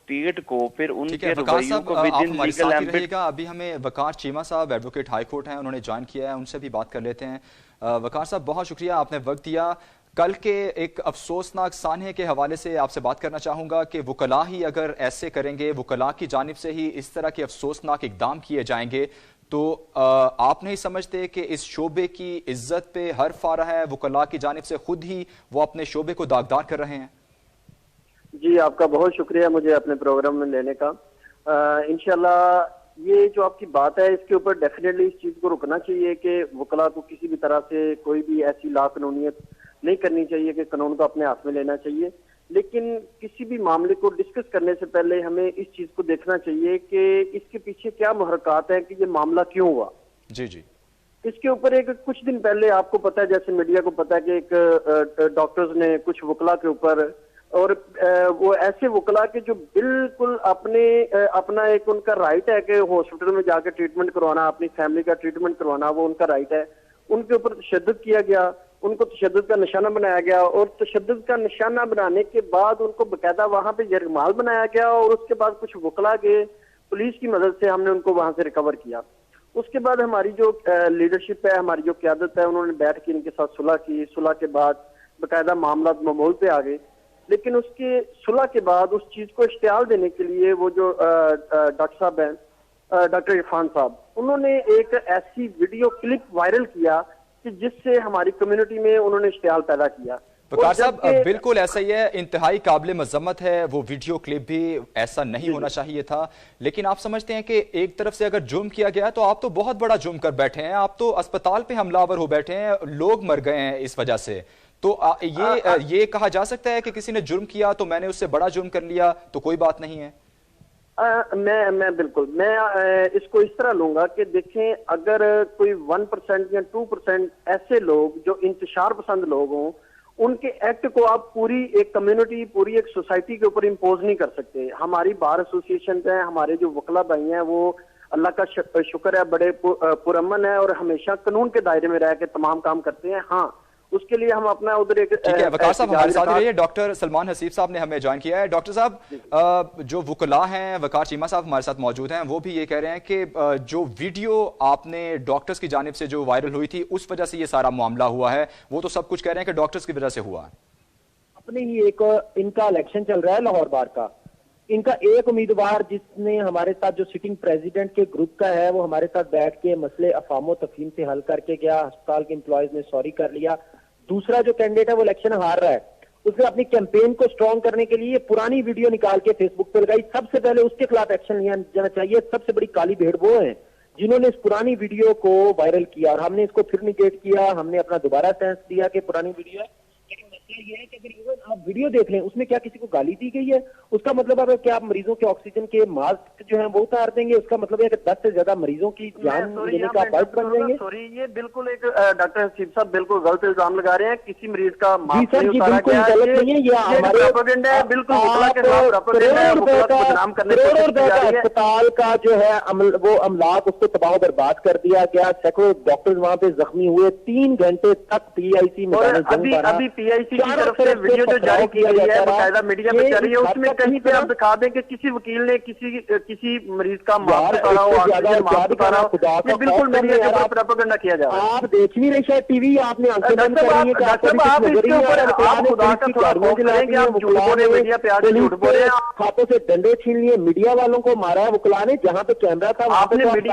State को फिर उनके वकार रवैयों साहब को आप विद इन हमारे लीगल साथ ही एम्बिट। रहिएगा। अभी हमें वकार चीमा साहब एडवोकेट हाई कोर्ट हैं, उन्होंने ज्वाइन किया है, उनसे भी बात कर लेते हैं। वकार साहब बहुत शुक्रिया, आपने वक्त दिया। कल के एक अफसोसनाक सान्हे के हवाले से आपसे बात करना चाहूंगा कि वकला ही अगर ऐसे करेंगे, वकला की जानिब से ही इस तरह के अफसोसनाक इकदाम किए जाएंगे, तो आप नहीं समझते कि इस शोबे की इज्जत पे हर्फ आ रहा है? वकला की जानिब से खुद ही वो अपने शोबे को दागदार कर रहे हैं। जी, आपका बहुत शुक्रिया मुझे अपने प्रोग्राम में लेने का। इंशाल्लाह ये जो आपकी बात है इसके ऊपर डेफिनेटली इस चीज को रुकना चाहिए कि वकला को किसी भी तरह से कोई भी ऐसी लाकानूनियत नहीं करनी चाहिए कि कानून को अपने हाथ में लेना चाहिए। लेकिन किसी भी मामले को डिस्कस करने से पहले हमें इस चीज को देखना चाहिए कि इसके पीछे क्या मुहर्रकात है कि ये मामला क्यों हुआ। जी जी। इसके ऊपर एक कुछ दिन पहले आपको पता है, जैसे मीडिया को पता है कि एक डॉक्टर्स ने कुछ वकला के ऊपर, और वो ऐसे वकला के जो बिल्कुल अपना एक उनका राइट है कि हॉस्पिटल में जाकर ट्रीटमेंट करवाना, अपनी फैमिली का ट्रीटमेंट करवाना, वो उनका राइट है, उनके ऊपर तशद्दुद किया गया, उनको तशद्दुद का निशाना बनाया गया, और तशद्दुद का निशाना बनाने के बाद उनको बकायदा वहां पे यरगमाल बनाया गया, और उसके बाद कुछ वकला के पुलिस की मदद से हमने उनको वहां से रिकवर किया। उसके बाद हमारी जो लीडरशिप है, हमारी जो क्यादत है, उन्होंने बैठ के इनके साथ सुलह की। सुलह के बाद बाकायदा मामला मामूल पे आ गए। लेकिन उसके सुलह के बाद उस चीज को इश्तियाल देने के लिए वो जो डॉक्टर साहब हैं, डॉक्टर इरफान साहब, उन्होंने एक ऐसी वीडियो क्लिप वायरल किया कि जिससे हमारी कम्युनिटी में उन्होंने इश्तियाल पैदा किया। वकार साहब बिल्कुल ऐसा ही है, इंतहाई काबिल मजम्मत है, वो वीडियो क्लिप भी ऐसा नहीं होना चाहिए था। लेकिन आप समझते हैं कि एक तरफ से अगर जुर्म किया गया तो आप तो बहुत बड़ा जुर्म कर बैठे हैं, आप तो अस्पताल पे हमलावर हो बैठे हैं, लोग मर गए हैं इस वजह से। तो ये कहा जा सकता है कि किसी ने जुर्म किया तो मैंने उससे बड़ा जुर्म कर लिया तो कोई बात नहीं है? मैं बिल्कुल इसको इस तरह लूंगा कि देखें, अगर कोई 1% या 2% ऐसे लोग जो इंतशार पसंद लोग हों, उनके एक्ट को आप पूरी एक कम्युनिटी, पूरी एक सोसाइटी के ऊपर इम्पोज नहीं कर सकते। हमारी बार एसोसिएशन है, हमारे जो वकला भाई हैं, वो अल्लाह का शुक्र है बड़े पुरअमन है और हमेशा कानून के दायरे में रह के तमाम काम करते हैं। हाँ, उसके लिए हम अपना उधर एक ठीक है। वकार साहब हमारे साथ रहिए। डॉक्टर सलमान हसीब साहब ने हमें ज्वाइन किया है। डॉक्टर साहब, जो वकला हैं, वकार चीमा साहब हमारे साथ मौजूद हैं, वो भी ये कह रहे हैं कि जो वीडियो आपने डॉक्टर्स की जानिब से जो वायरल हुई थी उस वजह से ये सारा मामला हुआ है। वो तो सब कुछ कह रहे हैं कि डॉक्टर्स की वजह से हुआ है। अपने ही एक इनका इलेक्शन चल रहा है लाहौर बार का, इनका एक उम्मीदवार जिसने हमारे साथ जो सिटिंग प्रेसिडेंट के ग्रुप का है, वो हमारे साथ बैठ के मसले अफामो तफहीम से हल करके गया, अस्पताल के एम्प्लॉयज ने सॉरी कर लिया। दूसरा जो कैंडिडेट है वो इलेक्शन हार रहा है, उसने अपनी कैंपेन को स्ट्रॉन्ग करने के लिए पुरानी वीडियो निकाल के फेसबुक पर लगाई। सबसे पहले उसके खिलाफ एक्शन लिया जाना चाहिए। सबसे बड़ी काली भेड़ वो है जिन्होंने इस पुरानी वीडियो को वायरल किया, और हमने इसको फिर निगेट किया, हमने अपना दोबारा सेंस दिया कि पुरानी वीडियो है। लेकिन मसला ये है कि अगर इवन आप वीडियो देख लें, उसमें क्या किसी को गाली दी गई है? उसका मतलब है कि आप मरीजों के ऑक्सीजन के मास्क जो है वो उतार देंगे, उसका मतलब है कि 10 से ज्यादा मरीजों की जान लेने का बाइस बन जाएंगे। सॉरी, ये बिल्कुल एक डॉक्टर हसीब साहब बिल्कुल गलत इल्जाम लगा रहे हैं। किसी मरीज का मास्क नहीं उतारा गया, गलत नहीं है, ये हमारे प्रोपेगेंडा है, बिल्कुल वकला के खिलाफ प्रोपेगेंडा है, वकला को बदनाम करने की कोशिश की जा रही है। अस्पताल का जो है वो अमलाक, उसको तबाह बर्बाद कर दिया गया। सैकड़ों डॉक्टर्स वहां पे जख्मी हुए। 3 घंटे तक पीआईसी में अभी पीआईसी की तरफ से वीडियो जो जारी की गई है, बाकायदा मीडिया पे चल रही है, उसमें कहीं पे आप दिखा दें कि किसी वकील ने किसी मरीज का मास्क उतारा हो, ऑक्सीजन मास्क उतारा हो, ये बिल्कुल मीडिया के ऊपर प्रोपेगेंडा किया जा रहा है। आप देख नहीं रहे शायद टीवी, आपने आंखें बंद कर रही है कि आप इसके ऊपर आप खुदा का थोड़ा खौफ करें कि आप झूठ बोल रहे हैं, मीडिया पे आके झूठ बोल रहे हैं, हाथों से डंडे छीन लिए, मीडिया वालों को मारा है वकला ने। जहाँ पे कैमरा था आपने डॉक्टर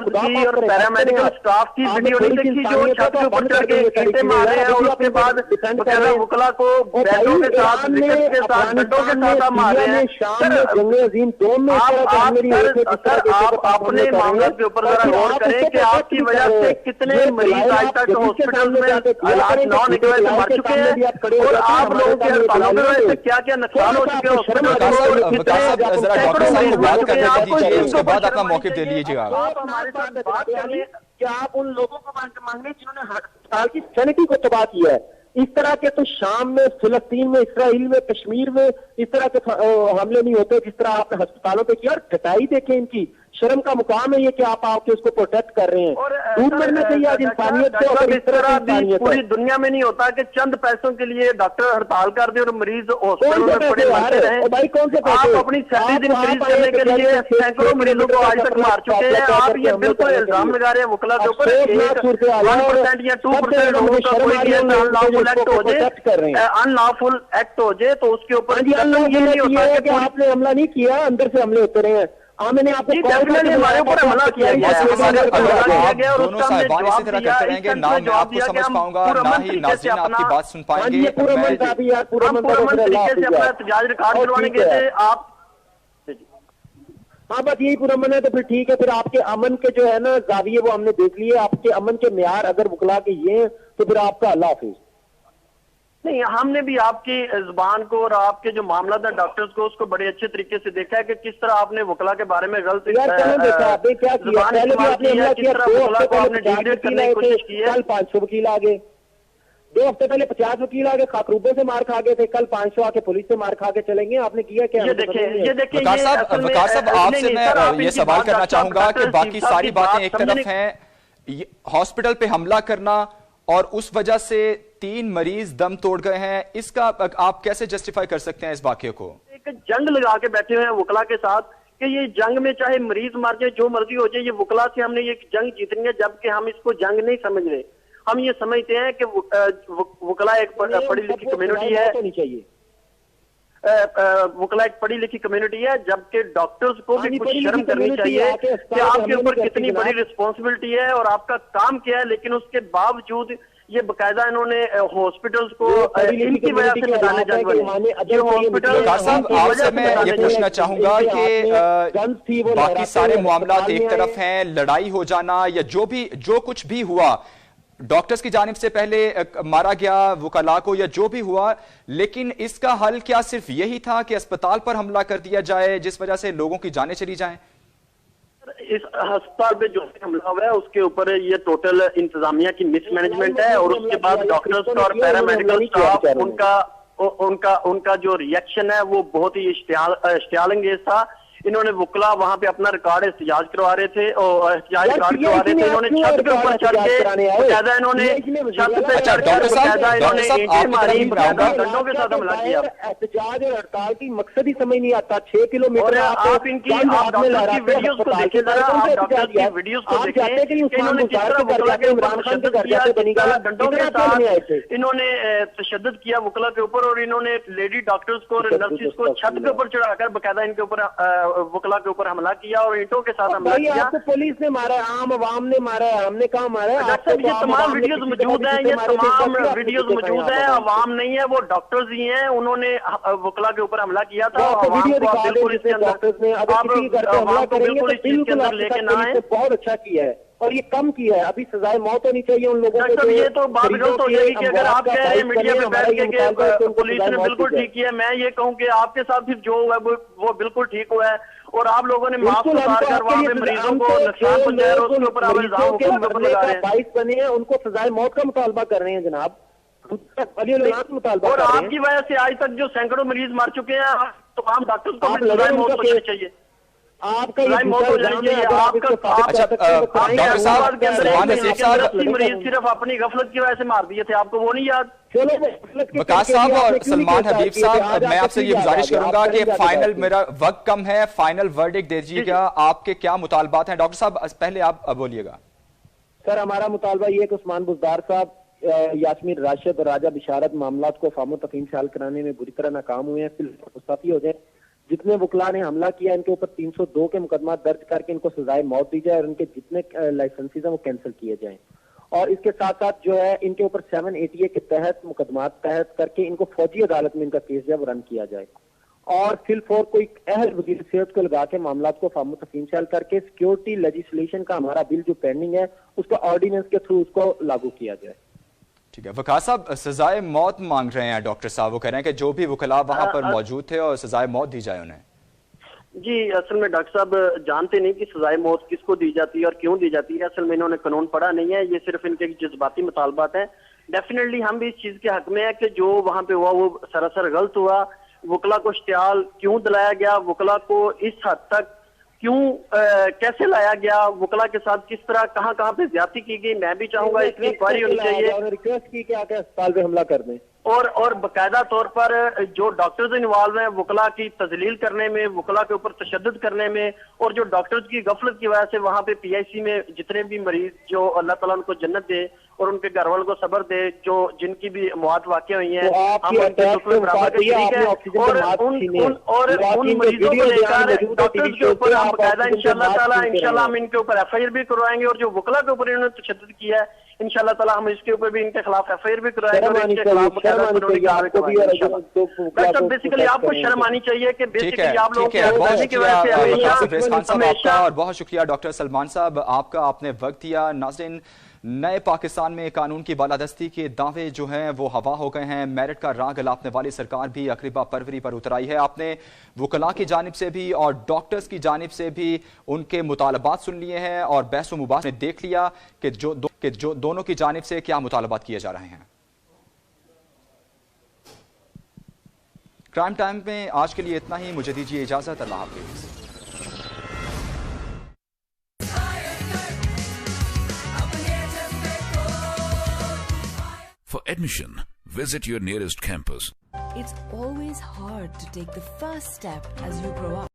की और पैरामेडिकल स्टाफ की वीडियो नहीं देखी जो छत के ऊपर चढ़ के ईंटें मार रहे हैं, और उसके बाद वकला को बैटों के साथ विकेट के साथ डंडों के साथ आप मार रहे हैं। आप अपने मामले के ऊपर जरा गौर करें कि आपकी वजह से कितने मरीज आज तक हॉस्पिटल में इलाज न निकले से मर चुके हैं, और आप लोगों के अस्पतालों की वजह से क्या क्या नुकसान हो चुके हैं हॉस्पिटल। उसके बाद अपना मौके दे लीजिएगा। आप हमारे साथ बात करें कि आप उन लोगों को मांगे जिन्होंने अस्पताल की सैनिटी को तबाह किया है। इस तरह के तो शाम में, फिलिस्तीन में, इसराइल में, कश्मीर में इस तरह के हमले नहीं होते जिस तरह आपने अस्पतालों पे किया। और घटाई देखें इनकी, शर्म का मुकाम है ये कि आप आके उसको प्रोटेक्ट कर रहे हैं। और दूर करना चाहिए आज इंसानियत को। अगर इस तरह की इंसानियत पूरी दुनिया में नहीं होता कि चंद पैसों के लिए डॉक्टर हड़ताल कर दे और मरीज हॉस्पिटल में पड़े मरते रहे। भाई कौन से पैसे? आप अपनी सैलरी इंक्रीज करने के लिए सैकड़ों मरीजों को आज तक मार चुके हैं। आप ये बिल्कुल इल्जाम लगा रहे हैं वकला के ऊपर। 1% या 2% लोगों का कोई अनलॉफुल एक्ट हो जाए, अनलॉफुल एक्ट हो जाए तो उसके ऊपर ये नहीं होता कि आपने हमला नहीं किया, अंदर से हमले होते रहे हैं। मैंने आपको हमारे ऊपर हमला किया गया और दोनों साहिबान इसी तरह करते रहेंगे, ना मैं आपको समझ पाऊंगा ना ही नाज़रीन आपकी बात सुन पाएंगे। पुरअमन तरीके से अपना एहतजाज रिकॉर्ड करवाने गए थे आप। हाँ बस यही पुरअमन है तो फिर ठीक है। फिर आपके अमन के जो है ना जाविये वो हमने देख लिए। आपके अमन के मेयार अगर बुकला के ये तो फिर आपका अल्लाह हाफिज। नहीं, हमने भी आपकी जुबान को और आपके जो मामला था डॉक्टर्स को उसको बड़े अच्छे तरीके से देखा है कि किस तरह आपने वकला के बारे में गलत डिग्रेड करने की कोशिश की है। कल 500 वकील आ गए, 2 हफ्ते पहले 50 वकील आ गए, खाकरूबे से मार खा गए थे, कल 500 आके पुलिस से मार खा के चलेंगे। आपने किया क्या? ये देखिए वकार साहब आपसे मैं ये सवाल करना चाहूंगा कि बाकी सारी बातें एक तरफ हैं, हॉस्पिटल पे हमला करना और उस वजह से 3 मरीज दम तोड़ गए हैं, इसका आप कैसे जस्टिफाई कर सकते हैं इस वाकये को? एक जंग लगा के बैठे हुए हैं वकला के साथ कि ये जंग में चाहे मरीज मर जाए, जो मर्जी हो जाए, ये वकला से हमने ये जंग जीतनी है, जबकि हम इसको जंग नहीं समझ रहे। हम ये समझते हैं कि वकला एक पढ़ी लिखी कम्युनिटी है, वकला एक पढ़ी लिखी कम्युनिटी है, जबकि डॉक्टर्स को भी कुछ शर्म करनी चाहिए कि आपके ऊपर कितनी बड़ी रिस्पॉन्सिबिलिटी है और आपका काम क्या है। लेकिन उसके बावजूद ये बकायदा इन्होंने हॉस्पिटल्स को इनकी वजह से लगाने हॉस्पिटल। आपसे मैं ये पूछना चाहूंगा कि बाकी सारे मामला एक तरफ हैं, लड़ाई हो जाना या जो कुछ भी हुआ, डॉक्टर्स की जानिब से पहले मारा गया वकला को या जो भी हुआ, लेकिन इसका हल क्या सिर्फ यही था कि अस्पताल पर हमला कर दिया जाए जिस वजह से लोगों की जानें चली जाएं? इस अस्पताल पे जो हमला हुआ है उसके ऊपर ये टोटल इंतजामिया की मिसमैनेजमेंट है और उसके बाद डॉक्टर्स और पैरामेडिकल स्टाफ उनका जो रिएक्शन है वो बहुत ही इश्तियालंगेज था। इन्होंने वकला वहां पे अपना रिकॉर्ड एहतजाज करवा रहे थे और एहतजाज रिकॉर्ड करवा रहे थे। इन्होंने छत के ऊपर चढ़ के बकायदा इन्होंने छत पे चढ़ के बकायदा इन्होंने ईंटें मारी, डंडों के साथ हमला किया। एहतजाज और हड़ताल की मकसद ही समझ नहीं आता। 6 किलोमीटर आप इनकी डॉक्टर्स की वीडियोस को देखें जरा, आप डॉक्टर्स की वीडियोस को देखें कि इन्होंने किस तरह वकला के ऊपर तशद्दुद किया, डंडों के साथ इन्होंने तशद्दुद किया वकला के ऊपर और इन्होंने लेडी डॉक्टर्स को और नर्सिस को छत के ऊपर चढ़ाकर बकायदा इनके ऊपर वकला के ऊपर हमला किया और ईंटों के साथ हमला किया। आपको पुलिस ने मारा है, आम आवाम ने मारा है, हमने कहा मारा है? ये तमाम वीडियोस मौजूद हैं, ये तमाम वीडियोस मौजूद हैं। आवाम नहीं है, वो डॉक्टर्स ही हैं, उन्होंने वकला के ऊपर हमला किया था। बिल्कुल इसके अंदर लेके ना आए। बहुत अच्छा किया है और ये कम किया है। अभी सजाए मौत होनी चाहिए उन लोगों को। ये तो बात गलत हो जाएगी कि अगर आप कह रहे हैं मीडिया में बैठ के पुलिस ने बिल्कुल ठीक किया, मैं ये कहूँ कि आपके साथ फिर जो हुआ वो बिल्कुल ठीक हुआ है और आप लोगों ने मास्क उतार कर वहाँ पे मरीजों को नुकसान पहुंचाया और उसके ऊपर आप इल्जाम लगा रहे हैं। 22 बने हैं, उनको सजाए मौत का मुतालबा कर रहे हैं जनाब, और आपकी वजह से आज तक जो सैकड़ों मरीज मर चुके हैं, तो आम डॉक्टर्स को सजाए मौत हो जानी चाहिए। आपका ये मौत हो जानी चाहिए। मरीज सिर्फ अपनी गफलत की वजह से मार दिए थे, आपको वो नहीं याद? वकार साहब और सलमान हबीब साहब, मैं आपसे ये गुजारिश करूंगा कि फाइनल, मेरा वक्त कम है, फाइनल वर्डिक्ट दे दीजिएगा, आपके क्या मुतालबात हैं? डॉक्टर साहब पहले आप बोलिएगा। सर हमारा मुतालबा ये कि उस्मान बुज़दार साहब, यास्मीन राशिद और राजा बिशारत मामलात को फामो तफहीम से हल कराने में बुरी तरह नाकाम हुए हैं, फिर मुस्तफी हो जाए। जितने वकला ने हमला किया इनके ऊपर 302 के मुकदमा दर्ज करके इनको सजाए मौत दी जाए और इनके जितने लाइसेंसेज हैं वो कैंसिल किए जाएं। और इसके साथ साथ जो है इनके ऊपर 780 के तहत मुकदमा तहत करके इनको फौजी अदालत में इनका केस जो है रन किया जाए और फिल फॉर कोई अहल वकील सेहत को लगा के मामला को फामो तफहीम से हल करके सिक्योरिटी लेजिस्लेशन का हमारा बिल जो पेंडिंग है उसका ऑर्डिनेंस के थ्रू उसको लागू किया जाए। ठीक है, वकार साहब सजाए मौत मांग रहे हैं डॉक्टर साहब, वो कह रहे हैं कि जो भी वकला वहां पर मौजूद थे और सजाए मौत दी जाए उन्हें। जी असल में डॉक्टर साहब जानते नहीं कि सजाए मौत किसको दी जाती है और क्यों दी जाती है। असल में इन्होंने कानून पढ़ा नहीं है, ये सिर्फ इनके जज्बाती मुतालबात हैं। डेफिनेटली हम भी इस चीज के हक में है कि जो वहां पे हुआ वो सरासर गलत हुआ। वकला को इश्तियाल क्यों दिलाया गया, वकला को इस हद तक क्यों कैसे लाया गया, वकला के साथ किस तरह कहां कहां पे ज्यादती की गई, मैं भी चाहूंगा इसकी इंक्वायरी होनी चाहिए। रिक्वेस्ट की कि आके अस्पताल पे हमला कर दें और बाकायदा तौर पर जो डॉक्टर्स इन्वॉल्व हैं वकला की तजलील करने में, वकला के ऊपर तशद्दुद करने में, और जो डॉक्टर्स की गफलत की वजह से वहां पे PIC में जितने भी मरीज, जो अल्लाह ताला उनको जन्नत दे और उनके घर वालों को सब्र दे, जो जिनकी भी मौत वाक़ हुई है, हम उनके दुख में बराबर का शरीक है। और उन मरीजों को लेकर डॉक्टर्स के ऊपर हम बाकायदा इंशाल्लाह ताला हम इनके ऊपर FIR भी करवाएंगे, और जो वकला के ऊपर इन्होंने तशद्दुद किया है इंशाल्लाह ताला हम इसके ऊपर भी इनके खिलाफ FIR भी कराएंगे और इनके खिलाफ बेसिकली आपको शर्म आनी चाहिए कि बेसिकली आप लोग और बहुत शुक्रिया डॉक्टर सलमान साहब आपका, आपने वक्त दिया। नाज़रीन, नए पाकिस्तान में कानून की बालादस्ती के दावे जो हैं वो हवा हो गए हैं। मेरिट का राग अलापने वाली सरकार भी अकरीबा परवरी पर उतर आई है। आपने वकला की जानिब से भी और डॉक्टर्स की जानिब से भी उनके मुतालबात सुन लिए हैं और बहस मुबाहस में देख लिया कि जो दोनों की जानिब से क्या मुतालबात किए जा रहे हैं। क्राइम टाइम में आज के लिए इतना ही, मुझे दीजिए इजाजत। अल्लाह हाफिज़। For admission, visit your nearest campus. It's always hard to take the first step as you grow up.